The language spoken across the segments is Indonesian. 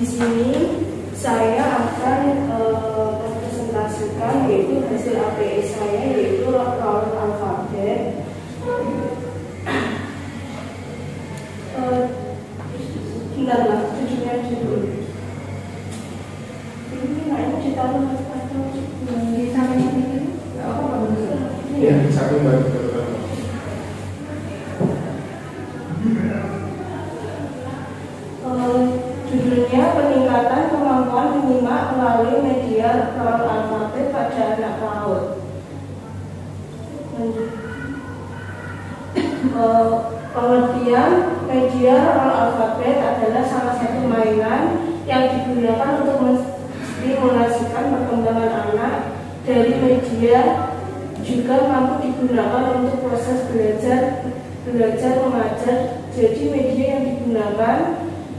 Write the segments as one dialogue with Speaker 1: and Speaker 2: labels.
Speaker 1: sini saya akan mempresentasikan yaitu hasil APS saya, yaitu raut alfabet. Bentarlah, judulnya dulu. Ini kayaknya ditaruh atau di samping ini?
Speaker 2: Iya, di samping baru.
Speaker 1: Judulnya peningkatan kemampuan menyimak melalui media raut alfabet pada anak PAUD. Pengertian media raut alfabet adalah salah satu mainan yang digunakan untuk menstimulasikan perkembangan anak. Dari media juga mampu digunakan untuk proses belajar mengajar. Jadi media yang digunakan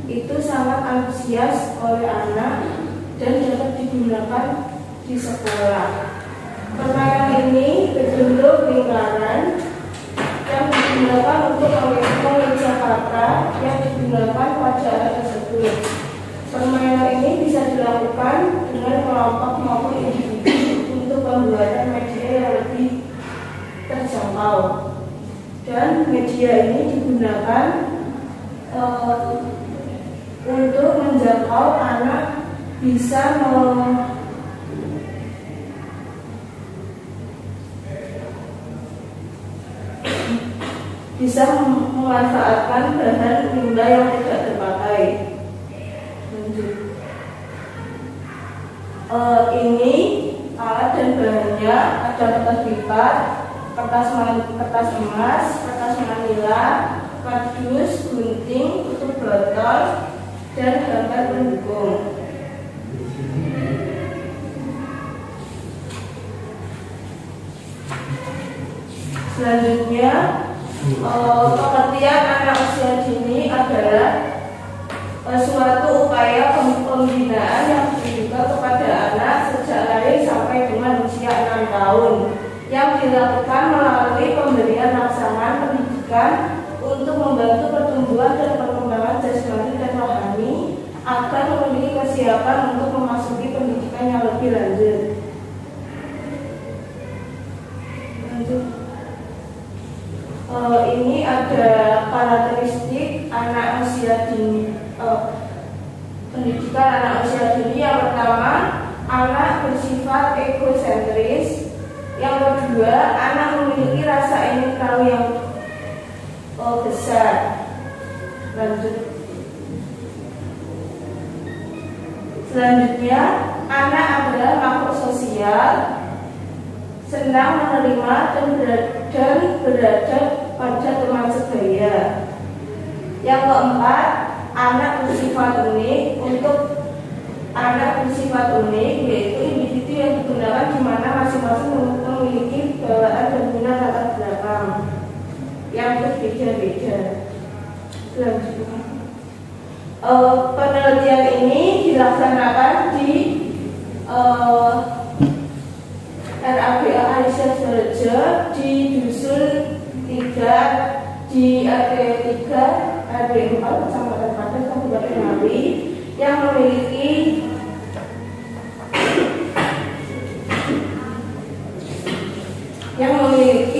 Speaker 1: itu sangat antusias oleh anak dan dapat digunakan di sekolah. Permainan ini berbentuk lingkaran yang digunakan untuk mengeja kata yang digunakan pada anak tersebut. Permainan ini bisa dilakukan dengan kelompok maupun individu untuk pembuatan media yang lebih terjangkau. Dan media ini digunakan untuk menjangkau anak bisa memanfaatkan bahan limbah yang tidak terpakai. Ini alat dan bahannya ada kertas lipat, kertas emas, kertas manila, kardus, gunting, tutup botol, dan gambar pendukung. Selanjutnya, pengertian anak usia dini adalah suatu upaya pembinaan yang diberikan kepada anak sejak lahir sampai dengan usia 6 tahun yang dilakukan melalui pemberian rangsangan pendidikan untuk membantu pertumbuhan dan perkembangan jasmani dan rohani agar memiliki kesiapan untuk memasuki pendidikan yang lebih lanjut. Ini ada karakteristik anak usia dini, pendidikan anak usia dini. Yang pertama, anak bersifat egosentris. Yang kedua, anak memiliki rasa ingin tahu yang besar. Lanjut. Selanjutnya, anak adalah makhluk sosial, senang menerima dan berada pada teman sebaya. Yang keempat, anak bersifat unik. Untuk anak bersifat unik yaitu individu yang digunakan di mana masing-masing memiliki bawaan dan minat latar belakang yang berbeda-beda. Selanjutnya, penelitian ini dilaksanakan di RABA Aisyah Surejo di Dusun 3 di RT 3 RW 4 Kecamatan Padang Kabupaten Ngawi yang memiliki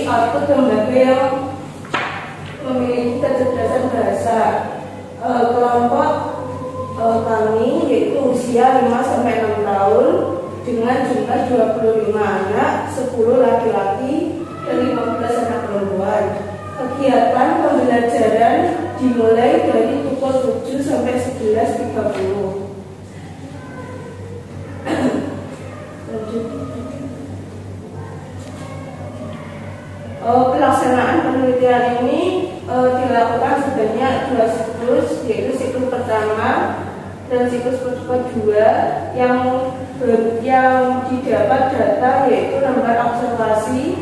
Speaker 1: output lembaga yang memiliki kecerdasan bahasa. Kelompok kami yaitu usia 5-6 tahun dengan jumlah 25 anak, 10 laki-laki dan 15 anak perempuan. Kegiatan pembelajaran dimulai dari pukul 7 sampai 11.30. Pelaksanaan penelitian ini dilakukan sebanyak 2 siklus, yaitu siklus pertama dan siklus kedua yang didapat data yaitu lembar observasi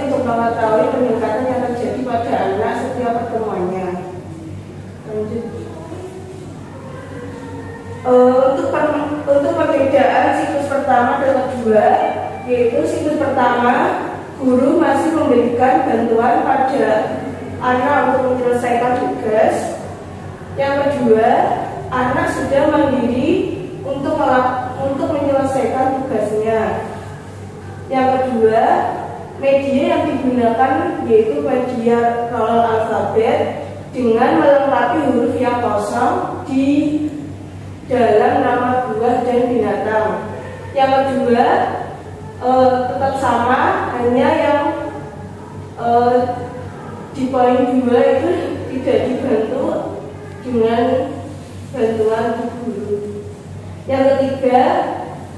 Speaker 1: untuk mengetahui peningkatan yang terjadi pada anak setiap pertemuannya. Lanjut. Untuk perbedaan siklus pertama dan kedua, yaitu siklus pertama guru masih memberikan bantuan pada anak untuk menyelesaikan tugas. Yang kedua, anak sudah mandiri untuk menyelesaikan tugasnya. Yang kedua, media yang digunakan yaitu media braille alfabet dengan melengkapi huruf yang kosong di dalam nama buah dan binatang. Yang kedua, tetap sama, hanya yang di poin 2 itu tidak dibantu dengan bantuan guru. Yang ketiga,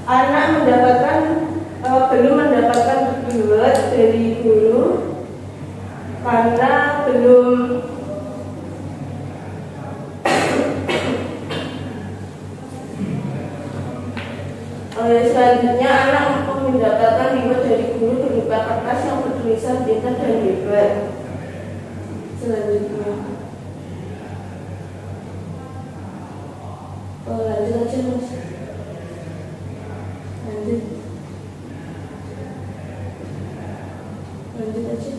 Speaker 1: anak belum mendapatkan reward dari guru karena belum selanjutnya anak mendapatkan reward dari guru berupa kertas yang bertulisan pintar dan hebat. Selanjutnya lanjut aja mas. Lanjut aja.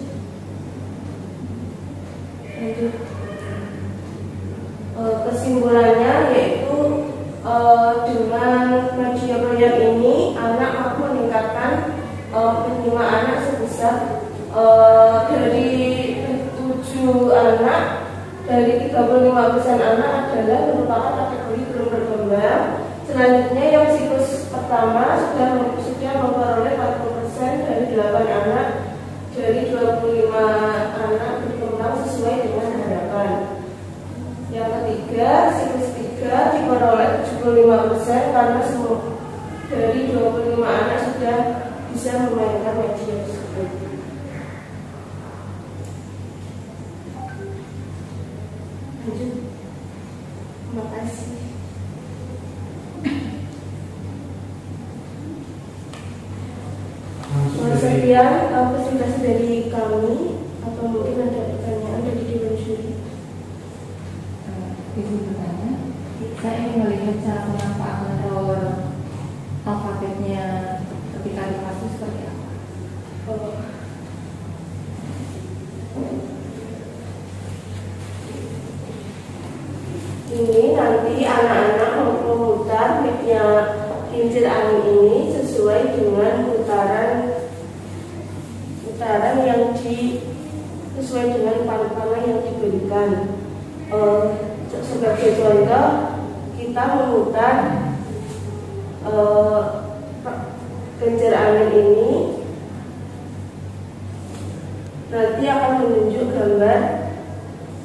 Speaker 1: Lanjut. Kesimpulannya yaitu dengan media proyek ini anak mampu meningkatkan penerimaan anak sebesar dari 7 anak, dari 35% anak adalah merupakan kategori belum berkembang. Selanjutnya yang siklus pertama sudah memperoleh 40% dari 8 anak dari 25 anak berkembang sesuai dengan harapan. Yang ketiga, siklus 3 diperoleh 75% karena semua dari 25 anak sudah bisa memainkan media tersebut. Lanjut. Terima kasih. Sekian presentasi dari kami. Atau mungkin ada pertanyaan dari Dewan Juri?
Speaker 3: Izin bertanya, saya ingin melihat cara pemanfaatan drawer alfabetnya ketika di kelas seperti apa?
Speaker 1: Ini nanti anak-anak memutar media kincir angin ini sesuai dengan putaran yang sesuai dengan panah yang diberikan. Sebagai contoh, kita memutar kincir angin ini, nanti akan menunjuk gambar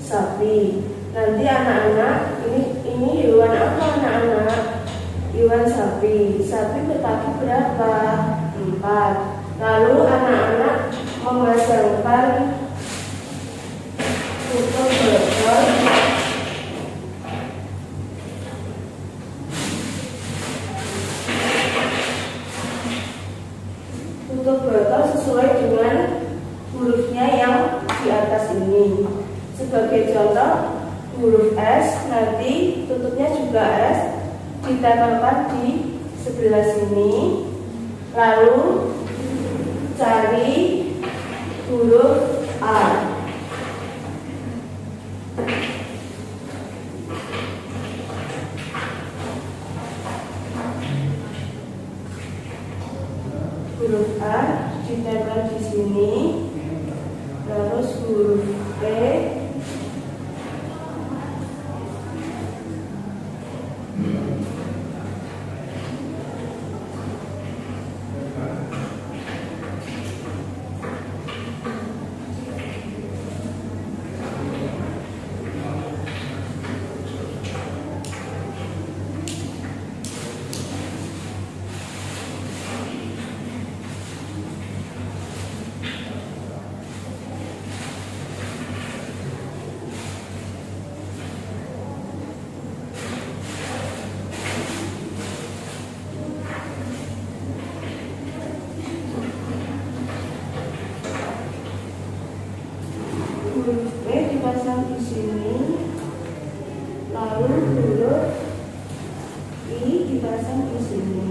Speaker 1: sapi. Nanti anak-anak, ini hewan apa anak-anak? Hewan sapi. Sapi berkaki berapa? 4. Lalu anak-anak memasangkan tutup botol sesuai dengan hurufnya yang di atas ini. Sebagai contoh, huruf S, nanti tutupnya juga S, ditempelkan di sebelah sini. Lalu cari huruf A. Huruf A ditempel di sini. Terus huruf B. Huruf B dipasang di sini, lalu huruf I dipasang di sini.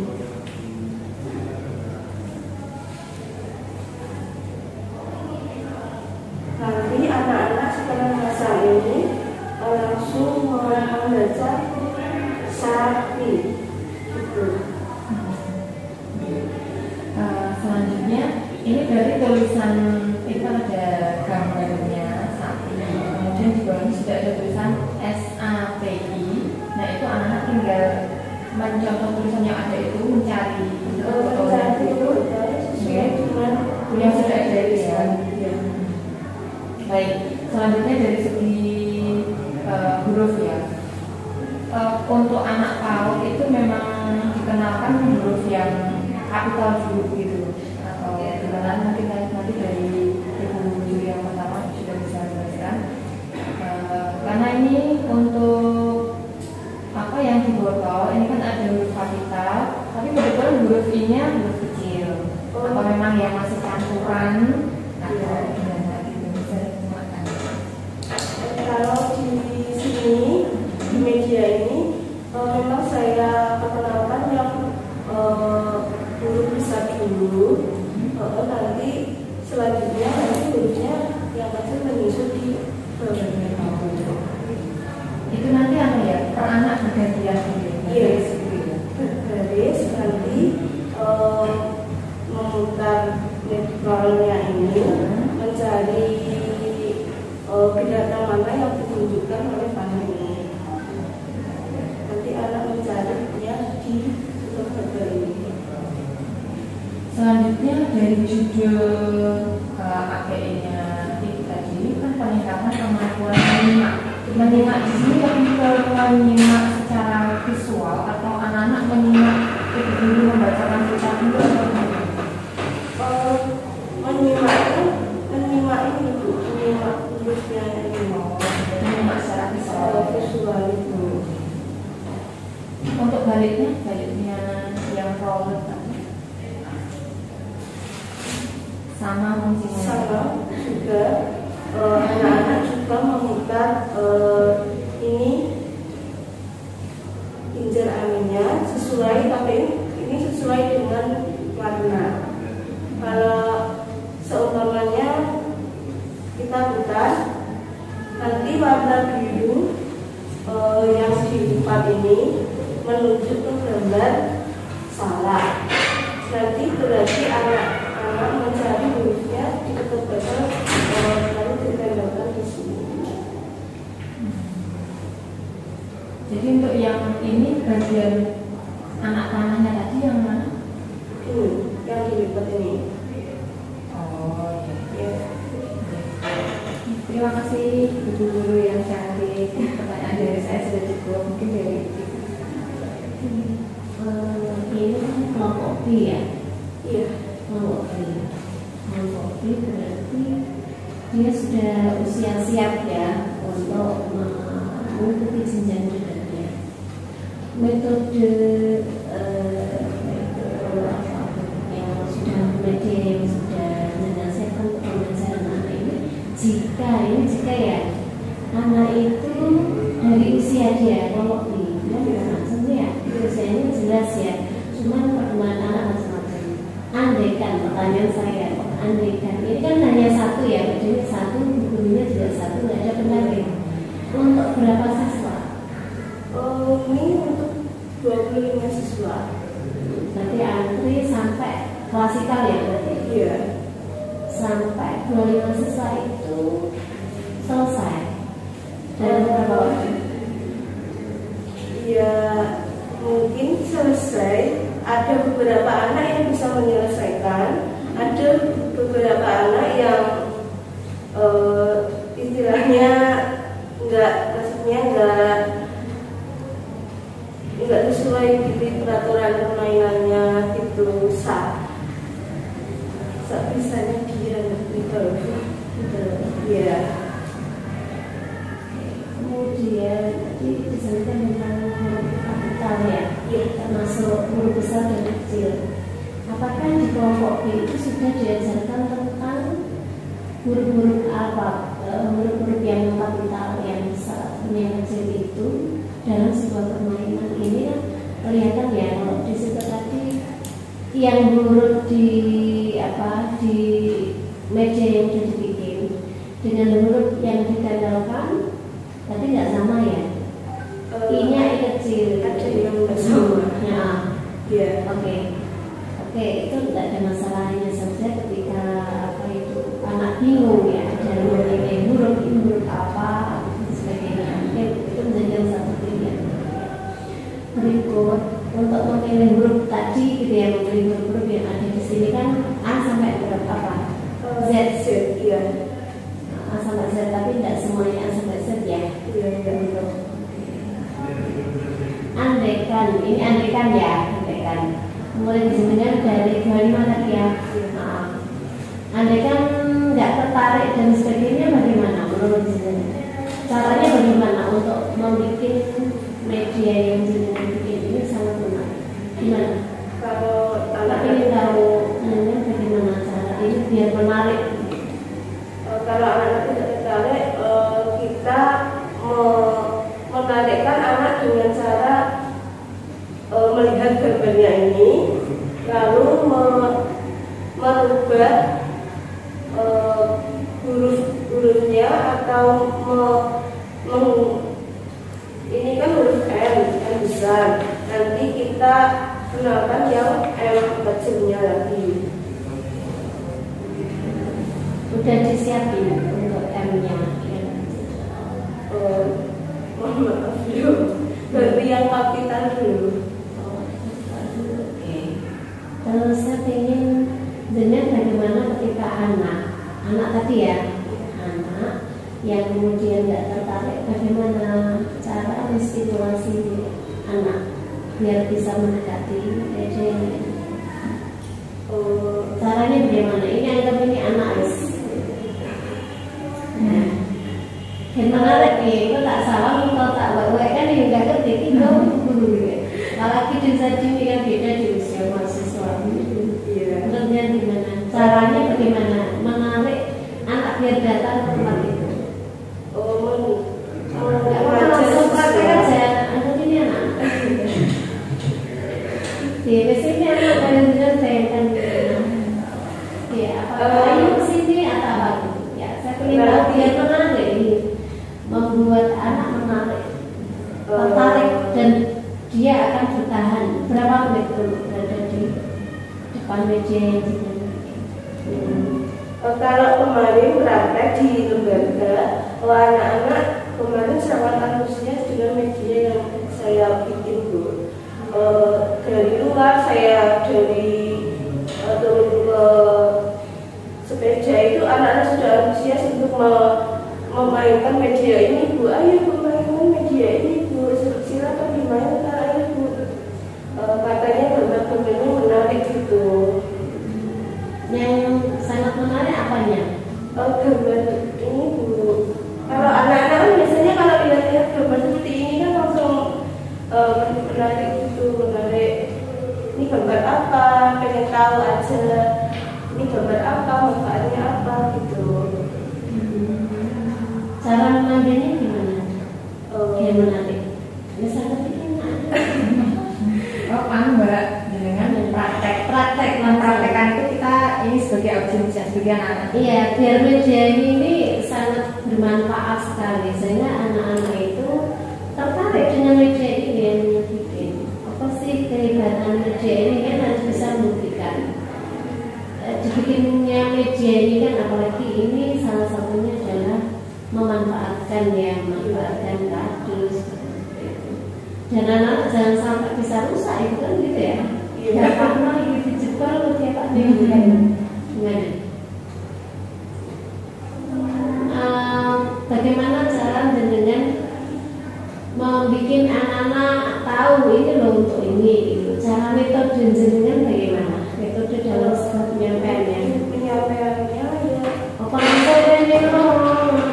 Speaker 1: Nanti anak-anak setelah pasang ini langsung
Speaker 3: dari tulisan itu ada gambarnya sapi, kemudian di bawahnya sudah ada tulisan SAPI. Nah itu anak-anak tinggal mencontoh tulisan yang ada itu, mencari itu yang sudah ada itu ya. Baik, selanjutnya dari segi huruf ya. Untuk anak PAUD itu memang dikenalkan huruf yang kapital dulu gitu, atau dikenal nanti dari ibu guru yang pertama sudah bisa menjelaskan. Karena ini untuk apa yang dibotol ini kan ada huruf kapital, tapi kebetulan huruf I-nya huruf kecil. Atau memang yang masih campuran ada gimana gitu bisa digunakan.
Speaker 1: Kalau di sini di media ini memang saya perkenalkan yang huruf besar dulu, nanti selanjutnya hurufnya yang kecil menyusul di bawahnya.
Speaker 3: Itu nanti apa ya? Per anak bergantian
Speaker 1: Yes, berbaris nanti memutar netballnya ini mencari binatang mana yang ditunjukkan oleh panah ini. Nanti anak mencarinya di gambar ini.
Speaker 3: Selanjutnya dari judul APE-nya itu tadi kan peningkatan kemampuan menyimak di sini lebih ke menyimak secara visual atau anak-anak menyimak itu membacakan cerita dulu atau bagaimana?
Speaker 1: menyimak ini Bu, menyimak hurufnya ini,
Speaker 3: menyimak secara
Speaker 1: visual itu.
Speaker 3: Untuk baliknya yang roller sama fungsinya
Speaker 1: Sama juga anak-anak juga memutar ini kincir anginnya sesuai, tapi ini sesuai dengan warna. Kalau seumpamanya kita putar, nanti warna biru yang diputar ini menunjuk ke gambar salah. Nanti berarti anak-anak mencari hurufnya di ketebalan lalu ditembakkan di sini.
Speaker 3: Jadi untuk yang ini bagian anak panahnya tadi yang mana?
Speaker 1: Ini yang dilipat ini.
Speaker 3: Oh
Speaker 1: Ya.
Speaker 3: Terima kasih guru-guru yang cantik. Pertanyaan dari saya sudah cukup, mungkin dari
Speaker 4: ini kan kelompok B ya?
Speaker 1: Iya.
Speaker 4: Kelompok B berarti dia sudah usia siap ya untuk mengikuti jenjang berikutnya. Metode yang sudah media yang sudah menyelesaikan pembelajaran anak ini, jika ya anak itu dari usia dia kelompok B macam ya, usianya jelas ya, cuman perkembangan anak macam-macam. Andaikan, pertanyaan saya, andaikan ini kan hanya satu ya, jadi satu gurunya juga satu, nggak ada pendamping. Untuk berapa siswa?
Speaker 1: Ini untuk 25 siswa.
Speaker 4: Berarti antri sampai klasikal ya berarti?
Speaker 1: Iya.
Speaker 4: Sampai 25 siswa itu selesai dalam berapa waktu?
Speaker 1: Ya mungkin selesai. Ada beberapa anak yang bisa menyelesaikan, ada beberapa anak yang istilahnya nggak sesuai di peraturan permainannya itu bisanya dia gitu. Ya.
Speaker 4: Kemudian tadi disebutkan tentang huruf kapital ya, termasuk huruf besar dan kecil. Apakah di kelompok B itu sudah diajarkan tentang huruf-huruf apa, huruf-huruf yang kapital yang besar, yang kecil itu dalam sebuah permainan ini kan kelihatan ya kalau di situ tadi yang huruf di media yang sudah dibikin dengan huruf yang ditempelkan tapi nggak sama ya. I-nya I kecil,
Speaker 1: Ada yang nggak sama.
Speaker 4: Ya.
Speaker 1: Iya.
Speaker 4: Oke, itu tidak ada masalahnya saja ketika huruf apa dan sebagainya. Itu menjadi satu pilihan. Berikut untuk memilih huruf tadi gitu ya, memilih huruf yang ada di sini kan A sampai berapa apa? Z.
Speaker 1: Iya.
Speaker 4: A sampai Z, tapi tidak semuanya A sampai Z ya.
Speaker 1: Iya.
Speaker 4: Untuk andaikan, ini andaikan ya, andaikan. Mulai disebutkan dari mana ya? Andaikan nggak tertarik dan sebagainya, bagaimana menurut jenengan? Caranya bagaimana untuk membuat media yang jenengan bikin ini sangat menarik? Gimana?
Speaker 1: Kalau
Speaker 4: Tapi ini tahu jenengan bagaimana cara ini biar menarik?
Speaker 1: kalau anak tidak tertarik, kita menarikkan anak dengan cara melihat gambarnya ini, lalu merubah huruf-hurufnya atau ini kan huruf M besar, nanti kita kenalkan yang M kecilnya lagi.
Speaker 4: Udah disiapin untuk M-nya?
Speaker 1: Mohon maaf dulu, berarti yang kapital dulu.
Speaker 4: Oke. Terus saya ingin dengan bagaimana ketika anak tadi ya, anak yang kemudian tidak tertarik, bagaimana cara menstimulasi anak biar bisa mendekati media ini. Caranya bagaimana? Ini anggap ini anak dan menarik nih, itu tak salah kalau tak bawa kan yang nggak ngerti itu apalagi di saat ini kan beda di usia mahasiswa. Menurutnya gimana? Caranya bagaimana menarik anak biar datang ke tempat itu? Nggak mau langsung praktek aja, anggap ini anak. Di sini anak kalian bayangkan ya apa ayo kesini atau apa? Ya saya ingin tahu biar menarik ini. Membuat anak menarik, tertarik, dan dia akan bertahan berapa menit dulu berada di depan meja yang
Speaker 1: Kalau kemarin praktek di lembaga, anak-anak kemarin sangat antusias dengan media yang saya bikin, Bu. Dari luar saya turun ke sepeda itu anak-anak sudah antusias untuk memainkan media ini, Bu. Ayo Bu, mainkan media ini, Bu. Silakan dimainkan, ayo Bu. Katanya gambar-gambarnya menarik gitu.
Speaker 4: yang sangat menarik apanya?
Speaker 1: Gambar ini, Bu. Kalau anak-anak kan biasanya kalau lihat-lihat gambar seperti ini kan langsung menarik gitu, menarik. Ini gambar apa? Pengen tahu aja. Ini gambar apa? Manfaatnya apa gitu.
Speaker 4: Cara mengambilnya gimana? Biar menarik. Misalnya
Speaker 3: Mbak, dengan praktek mempraktekkan itu kita ini sebagai audiens sebagai anak-anak.
Speaker 4: Iya, biar media ini sangat bermanfaat sekali sehingga anak-anak itu tertarik dengan media ini yang bikin. Apa sih kehebatan media ini kan harus bisa membuktikan. Dibikinnya media ini kan apalagi ini salah satunya adalah memanfaatkan kardus. Dan anak jangan sampai bisa rusak itu kan gitu ya. Ya karena gitu jebol tiap ada gimana? Bagaimana cara dengan membuat anak-anak tahu ini loh untuk ini gitu. Cara metode jenengan bagaimana? Metode dalam sebuah penyampaiannya.
Speaker 1: Penyampaiannya ya.
Speaker 4: Apa ini loh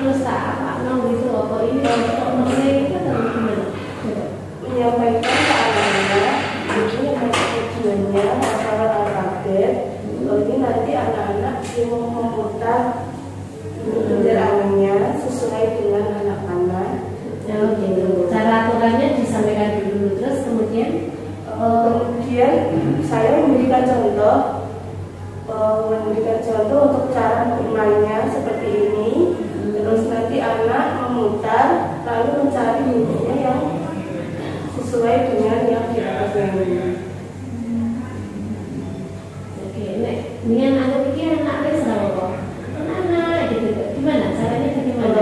Speaker 4: terus apa gitu? Apa ini untuk mengenai itu atau gimana?
Speaker 1: Menyampaikan ke anak-anak ini tujuannya masalah alfabet. Ini nanti anak-anak yang memutar penjelasannya sesuai dengan anak-anak.
Speaker 4: Oh gitu. Cara aturannya disampaikan dulu terus kemudian
Speaker 1: saya memberikan contoh untuk cara bermainnya seperti ini. Terus nanti anak memutar lalu mencari hurufnya yang sesuai dengan yang kita pilih.
Speaker 4: Oke, dengan aku pikir anak ada sama kok. Anak gitu. Gimana caranya bagaimana?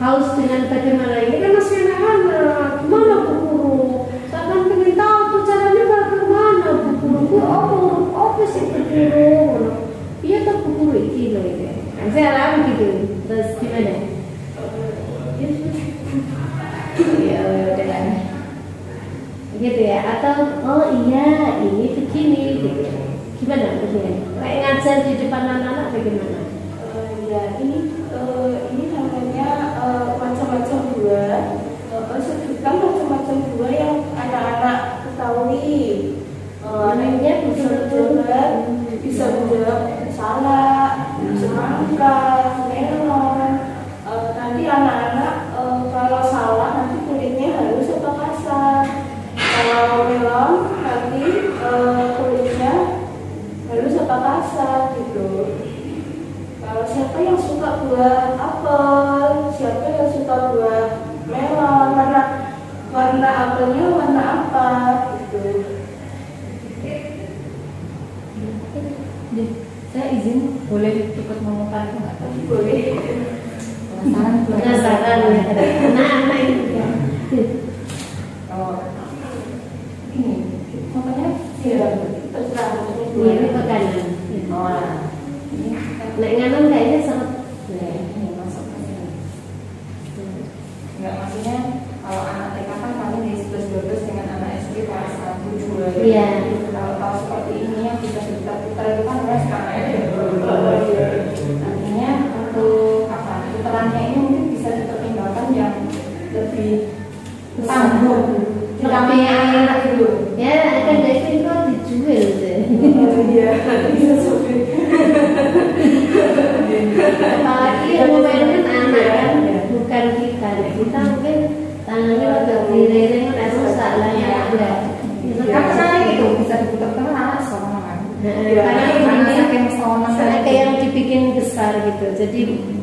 Speaker 4: haus dengan bagaimana ini kan masih anak-anak, gimana Bu Guru? Saya kan pengen tahu tuh caranya bagaimana Bu Guru? Apa sih Bu Guru? Iya tuh Bu Guru itu loh itu. Nah, saya alami gitu, terus gimana? Ya udah gitu ya, atau oh iya ini begini gitu. Gimana maksudnya? Kayak ngajar di depan anak-anak bagaimana?
Speaker 1: Ya ini namanya macam-macam buah. Sebutkan macam-macam buah yang anak-anak ketahui.
Speaker 4: Namanya
Speaker 1: bisa buah salak, semangka, melon. Nanti anak-anak kalau salak nanti kulitnya harus apa kasar. Kalau melon nanti kulitnya harus apa kasar gitu. Kalau siapa yang suka buah apel, siapa yang suka buah melon, warna apelnya warna apa gitu.
Speaker 3: Saya izin boleh ikut memutar itu nggak?
Speaker 1: Boleh.
Speaker 4: Penasaran ya. Anak-anak ini.
Speaker 3: Oh, ini makanya
Speaker 1: Terserah.
Speaker 4: Ini ke kanan.
Speaker 3: ini
Speaker 4: Nek nganan kayaknya sangat.
Speaker 3: ini masuk ke sini. Enggak, maksudnya kalau anak TK kan kami di 11-12 dengan anak SD kelas 1, 2.
Speaker 4: Iya.
Speaker 3: Kalau seperti ini yang bisa diputar-putar itu kan mulai sekarang aja. Artinya untuk apa? Putarannya ini mungkin bisa dipertimbangkan yang lebih tangguh.
Speaker 4: Tapi
Speaker 3: anak itu.
Speaker 4: ya akan dari itu dijual deh.
Speaker 1: Iya, bisa sulit.
Speaker 4: Apalagi yang memainkan anak kan bukan kita. Kita mungkin tangannya agak direng kan rusak lah ya ada.
Speaker 3: Kan saya gitu bisa diputar-putar anak seorang kan.
Speaker 4: Karena
Speaker 3: Karena
Speaker 4: ini
Speaker 3: saking seorang
Speaker 4: kayak yang dibikin besar gitu, jadi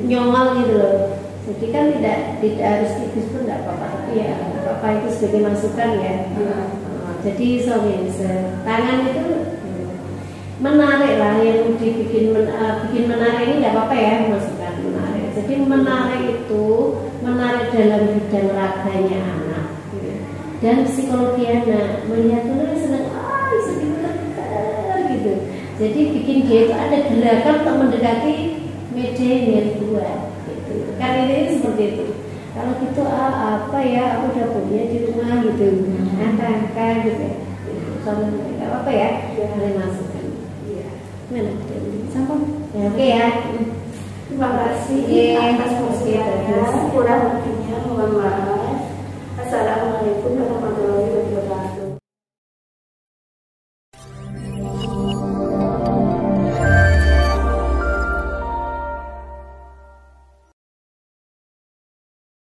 Speaker 4: nyongol gitu loh. Jadi kan tidak harus tipis pun tidak apa-apa, tapi ya apa itu sebagai masukan ya. Jadi tangan itu menarik lah, yang dibikin bikin menarik ini tidak apa-apa ya, masukan menarik. Jadi menarik itu menarik dalam bidang raganya anak dan psikologi anak, melihat tuh senang gitu. Jadi bikin dia itu ada gerakan untuk mendekati media yang dia buat gitu. Kan ini seperti itu. Kalau gitu apa ya, aku udah punya di rumah gitu, angka gitu ya. Sama nggak apa ya, boleh masukan. Mana? Sampai. Ya, oke ya.
Speaker 1: Terima kasih atas perhatiannya. Kurang lebihnya mohon maaf. Assalamualaikum warahmatullahi wabarakatuh.